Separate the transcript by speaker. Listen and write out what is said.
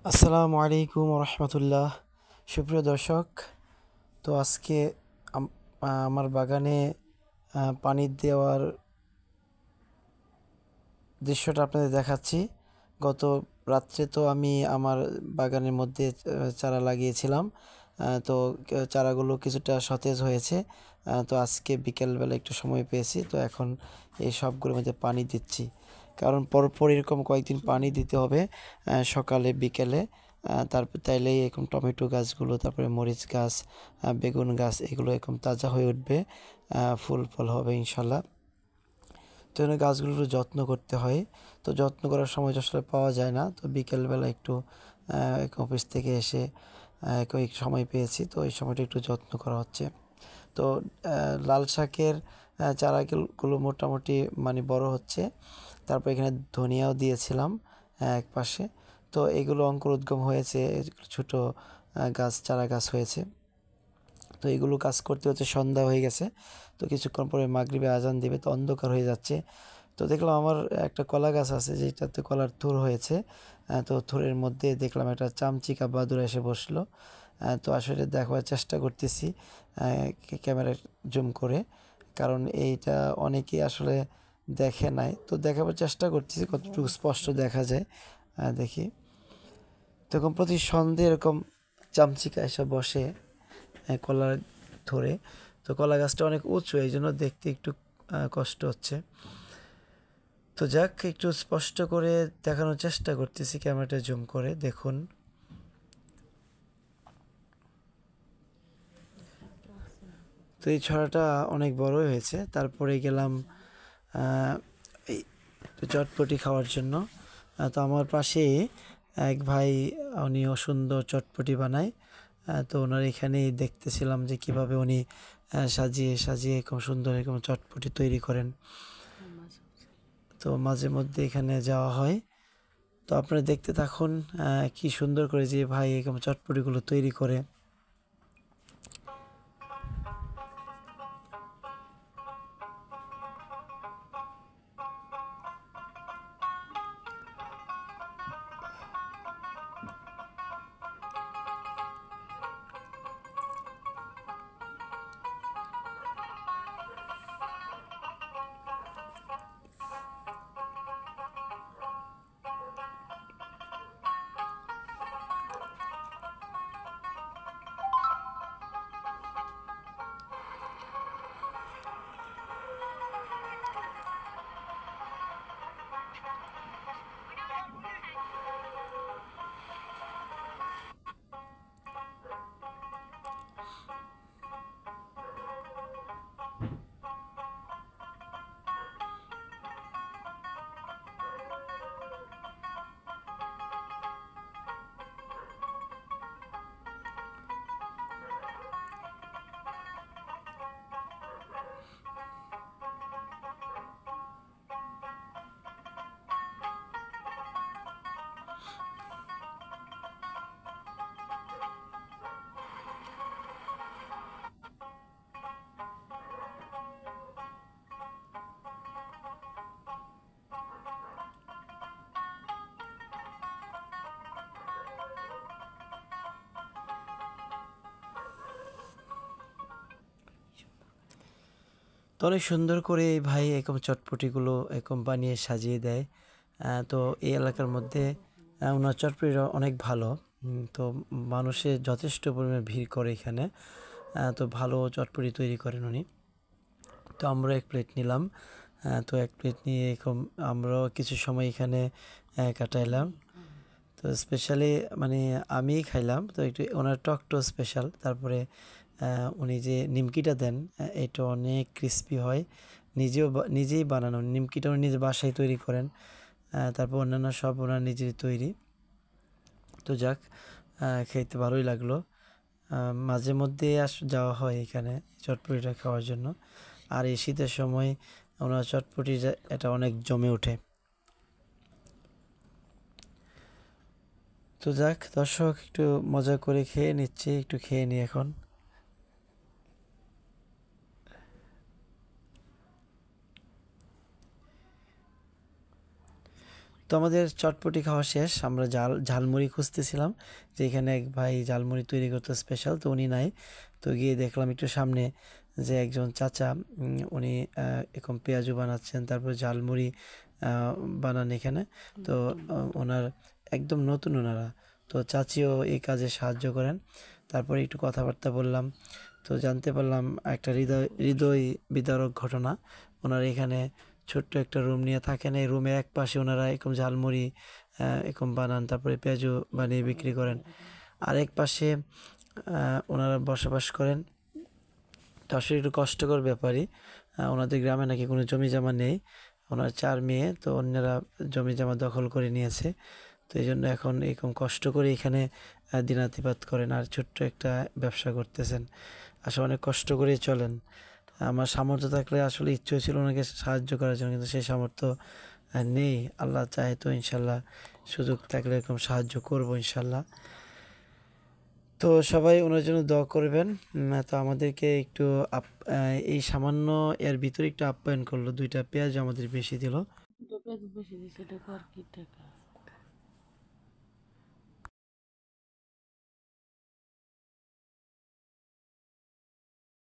Speaker 1: আসসালামু আলাইকুম রহমতুল্লাহ। সুপ্রিয় দর্শক, তো আজকে আমার বাগানে পানি দেওয়ার দৃশ্যটা আপনাদের দেখাচ্ছি। গত রাত্রে তো আমি আমার বাগানের মধ্যে চারা লাগিয়েছিলাম। তো চারাগুলো কিছুটা সতেজ হয়েছে। তো আজকে বিকেলবেলা একটু সময় পেয়েছি, তো এখন এই সবগুলোর মধ্যে পানি দিচ্ছি। কারণ পরপর এরকম কয়েকদিন পানি দিতে হবে, সকালে বিকেলে। তারপর তাইলেই এরকম টমেটো গাছগুলো, তারপরে মরিচ গাছ, বেগুন গাছ, এগুলো এরকম তাজা হয়ে উঠবে, ফুল ফল হবে ইনশাল্লাহ। তো জন্য গাছগুলোর যত্ন করতে হয়। তো যত্ন করার সময় আসলে পাওয়া যায় না, তো বিকেলবেলা একটু অফিস থেকে এসে কয়েক সময় পেয়েছি, তো এই সময়টা একটু যত্ন করা হচ্ছে। তো লাল শাকের চারাগুলো মোটামুটি মানে বড় হচ্ছে। তারপর এখানে ধনিয়াও দিয়েছিলাম এক পাশে। তো এগুলো অঙ্কুরোদ্গম হয়েছে, ছোটো গাছ, চারা গাছ হয়েছে। তো এগুলো কাজ করতে হচ্ছে, সন্ধ্যা হয়ে গেছে। তো কিছুক্ষণ পরে মাগরিবে আজান দিবে, তো অন্ধকার হয়ে যাচ্ছে। তো দেখলাম আমার একটা কলা গাছ আছে যেটাতে কলার থুর হয়েছে। তো থুরের মধ্যে দেখলাম একটা চামচিকা বাদুড় এসে বসলো। তো আসলে দেখার চেষ্টা করতেছি ক্যামেরা জুম করে, কারণ এইটা অনেকেই আসলে দেখে নাই, তো দেখাবার চেষ্টা করতেছি কতটুকু স্পষ্ট দেখা যায়। দেখি, তখন প্রতি সন্ধ্যে এরকম চামচিকা এসে বসে কলা ধরে। তো কলা গাছটা অনেক উঁচু, এই জন্য দেখতে একটু কষ্ট হচ্ছে। তো যাক, একটু স্পষ্ট করে দেখানোর চেষ্টা করতেছি ক্যামেরাটা জুম করে, দেখুন। তো এই ছড়াটা অনেক বড়ই হয়েছে। তারপরে গেলাম এই চটপটি খাওয়ার জন্য। তো আমার পাশে এক ভাই, উনিও সুন্দর চটপটি বানায়। তো ওনার এখানেই দেখতেছিলাম যে কিভাবে উনি সাজিয়ে সাজিয়ে খুব সুন্দর এরকম চটপটি তৈরি করেন। তো মাঝে মধ্যে এখানে যাওয়া হয়। তো আপনারা দেখতে থাকুন কি সুন্দর করে যে ভাই এরকম চটপটিগুলো তৈরি করে। তো অনেক সুন্দর করে এই ভাই এরকম চটপটিগুলো এরকম বানিয়ে সাজিয়ে দেয়। তো এই এলাকার মধ্যে ওনার চটপটিটা অনেক ভালো। তো মানুষের যথেষ্ট পরিমাণে ভিড় করে এখানে। তো ভালো চটপটি তৈরি করেন উনি। তো আমরা এক প্লেট নিলাম। তো এক প্লেট নিয়ে এরকম আমরাও কিছু সময় এখানে কাটাইলাম। তো স্পেশালি মানে আমিই খাইলাম, তো একটু ওনার টকটো স্পেশাল। তারপরে উনি যে নিমকিটা দেন, এটা অনেক ক্রিস্পি হয়। নিজেই বানানো নিমকিটা উনি নিজে বাসায় তৈরি করেন। তারপর অন্যান্য সব ওনার নিজের তৈরি। তো যাক, খেতে ভালোই লাগলো। মাঝে মধ্যে যাওয়া হয় এখানে চটপটিটা খাওয়ার জন্য। আর এই শীতের সময় ওনার চটপটি এটা অনেক জমে ওঠে। তো যাক দর্শক, একটু মজা করে খেয়ে নিচ্ছি, একটু খেয়ে নিই এখন। তো আমাদের চটপটি খাওয়া শেষ, আমরা ঝালমুড়ি খুঁজতেছিলাম যে এখানে এক ভাই ঝালমুড়ি তৈরি করতে স্পেশাল, তো উনি নাই। তো গিয়ে দেখলাম একটু সামনে যে একজন চাচা, উনি এরকম পেঁয়াজু বানাচ্ছেন, তারপর ঝালমুড়ি বানান এখানে। তো ওনার একদম নতুন ওনারা, তো চাচিও এই কাজে সাহায্য করেন। তারপরে একটু কথাবার্তা বললাম, তো জানতে পারলাম একটা হৃদয় হৃদয় বিদারক ঘটনা। ওনারা এখানে ছোট্ট একটা রুম নিয়ে থাকেন, এই রুমের এক পাশে ওনারা এরকম ঝালমুড়ি এরকম বানান, তারপরে পেঁয়াজু বানিয়ে বিক্রি করেন। আরেক পাশে ওনারা বসবাস করেন। তো আসলে একটু কষ্টকর ব্যাপারই, ওনাদের গ্রামে নাকি কোনো জমি জমা নেই, ওনার 4 মেয়ে, তো অন্যরা জমি জমা দখল করে নিয়েছে। তো এই জন্য এখন এরকম কষ্ট করে এখানে দিনাতিপাত করেন আর ছোট্ট একটা ব্যবসা করতেছেন। আসলে অনেক কষ্ট করেই চলেন। আমার সামর্থ্য থাকলে আসলে ইচ্ছে ছিল ওনাকে সাহায্য করার জন্য, কিন্তু সেই সামর্থ্য নেই। আল্লাহ চাহে তো ইনশাল্লাহ সুযোগ থাকলে এরকম সাহায্য করব ইনশাল্লাহ। তো সবাই ওনার জন্য দোয়া করবেন। তো আমাদেরকে একটু এই সামান্য এর ভিতরে একটু আপ্যায়ন করলো, 2টা পেঁয়াজ আমাদের বেশি দিল।
Speaker 2: দুটো পেঁয়াজ বেশি দিছে, এটা কর কি টাকা।